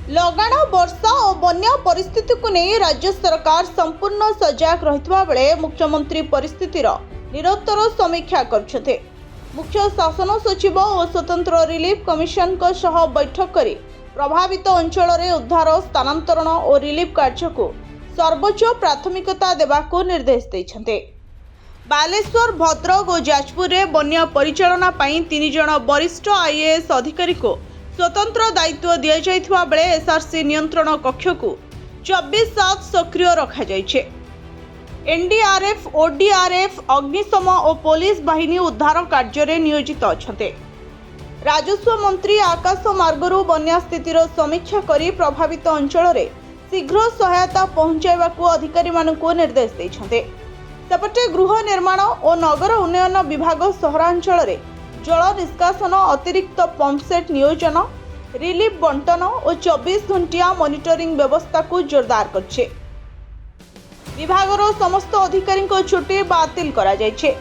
लगाण वर्षा और बन्या परिस्थिति को नहीं राज्य सरकार संपूर्ण सजग रहितबा बेले मुख्यमंत्री परिस्थितिर निरंतर समीक्षा करछथे। मुख्य शासन सचिव और स्वतंत्र रिलीफ कमिशन को सह बैठक करी प्रभावित अंचल रे उद्धार स्थानांतरण और रिलीफ कार्य को सर्वोच्च प्राथमिकता देबाको निर्देश दैछन्ते। बालेश्वर, भद्रक और जाजपुर रे बन्या परिचालना पई 3 जण वरिष्ठ आईएएस अधिकारी को स्वतंत्र दायित्व दिया जाइथिबा बेले एसआरसी नियंत्रण कक्ष को 24/7 सक्रिय रखा जाइछे। एनडीआरएफ, ओडीआरएफ, अग्निशम और पुलिस बाहिनी उद्धार कार्य रे नियोजित अछन्ते। राजस्व मंत्री आकाश मार्गरू बन्या स्थितिर समीक्षा करी प्रभावित अंचल रे शीघ्र सहायता पहुंचाइबाकू अधिकारी मानकू निर्देश दैछन्ते। सेपटे गृह निर्माण और नगर उन्नयन विभाग सहरांचल रे जल निष्कासन, अतिरिक्त पंपसेट नियोजन, रिलीफ बंटन और 24 घंटिया मॉनिटरिंग व्यवस्था को जोरदार करछे। विभागर समस्त अधिकारी को छुट्टी बातिल करा जायछे।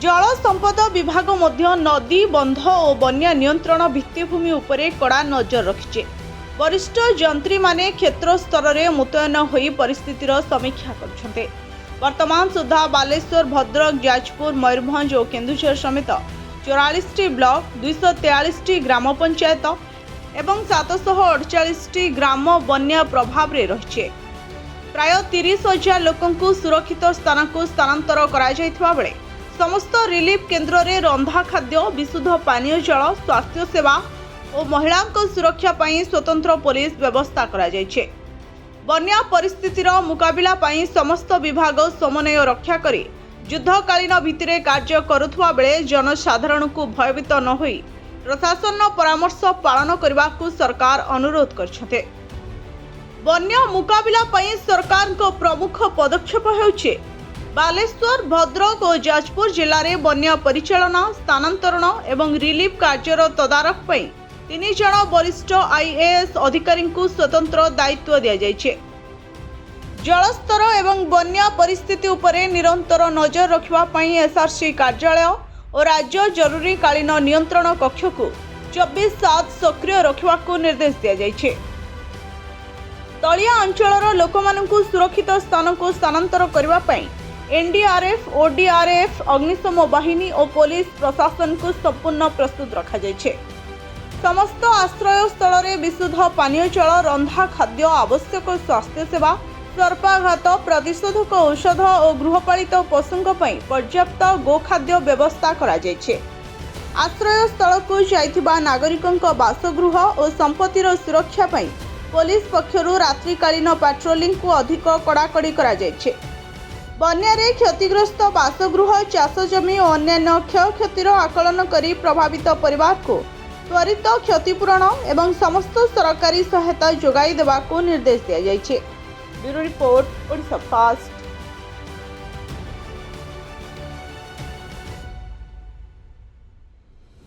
जल संपद विभाग मध्य नदी, बंध और बन्या नियंत्रण भित्तिभूमि उपरे कड़ा नजर रखिछे। वरिष्ठ जंत्री माने क्षेत्र स्तर रे मुतयन होई परिस्थितिर समीक्षा करछन्ते। वर्तमान सुधा बालेश्वर, भद्रक, जाजपुर, मयूरभंज और केन्दुझर समेत 44 ब्लॉक, 243 ग्राम पंचायत एवं 748 ग्राम बन्या प्रभाव रे रहिछे। प्राय 30,000 लोकंकु सुरक्षित स्थान को स्थानांतर करा जायथिबा बेले समस्त रिलीफ केन्द्र रे रंधा खाद्य, विशुद्ध पानीय जल, स्वास्थ्य सेवा और महिलांको सुरक्षा पई स्वतंत्र पुलिस व्यवस्था करा जायछे। बन्या परिस्थितिर मुकाबिला पई समस्त विभाग समन्वय रक्षा करी युद्धकालीन भित्तिरे कार्य करुथुवा बेले जनसाधारण को भयभीत न होई प्रशासन परामर्श पालन करबाकू सरकार अनुरोध करछथे। बन्या मुकाबिला पई सरकार को प्रमुख पदक्षेप हेउछे बालेश्वर, भद्रक और जाजपुर जिल्ला रे बन्या परिचालना, स्थानांतरण एवं रिलीफ कार्यर तदारख पई 3 जण वरिष्ठ आईएएस अधिकारी को स्वतंत्र दायित्व दिया जायछे। जलस्तर एवं बन्या परिस्थिति उपरे निरंतर नजर रखिबा पई एसआरसी कार्यालय और राज्य जरूरीकालीन नियंत्रण कक्ष को 24/7 सक्रिय रखिबा को निर्देश दिया जायछे। तलिया अंचलर लोकमानंकु सुरक्षित स्थान को स्थानांतर करबा पई एनडीआरएफ, ओडीआरएफ, अग्निशम बाहिनी और पुलिस प्रशासन को संपूर्ण प्रस्तुत रखा जायछे। समस्त आश्रय स्थल रे विशुद्ध पानीय जल, रंधा खाद्य, आवश्यक स्वास्थ्य सेवा, सर्पाघात प्रतिषेधक औषध और गृहपालित पशुओं पई पर्याप्त गोखाद्य व्यवस्था करा जायछे। आश्रय स्थल को जाइथिबा नागरिकों बासगृह और संपत्तिर सुरक्षा पई पुलिस पक्षरु रात्रिकालीन पेट्रोलिंग को अधिक कड़ाकड़ी करा जायछे। बन्या रे क्षतिग्रस्त बासगृह, चाष जमी और अन्य क्षयक्षतिर आकलन करी प्रभावित परिवार को त्वरित क्षतिपूरण एवं समस्त सरकारी सहायता जोगाई देबाको निर्देश दिया जायछे। Bureau report, Odisha fast.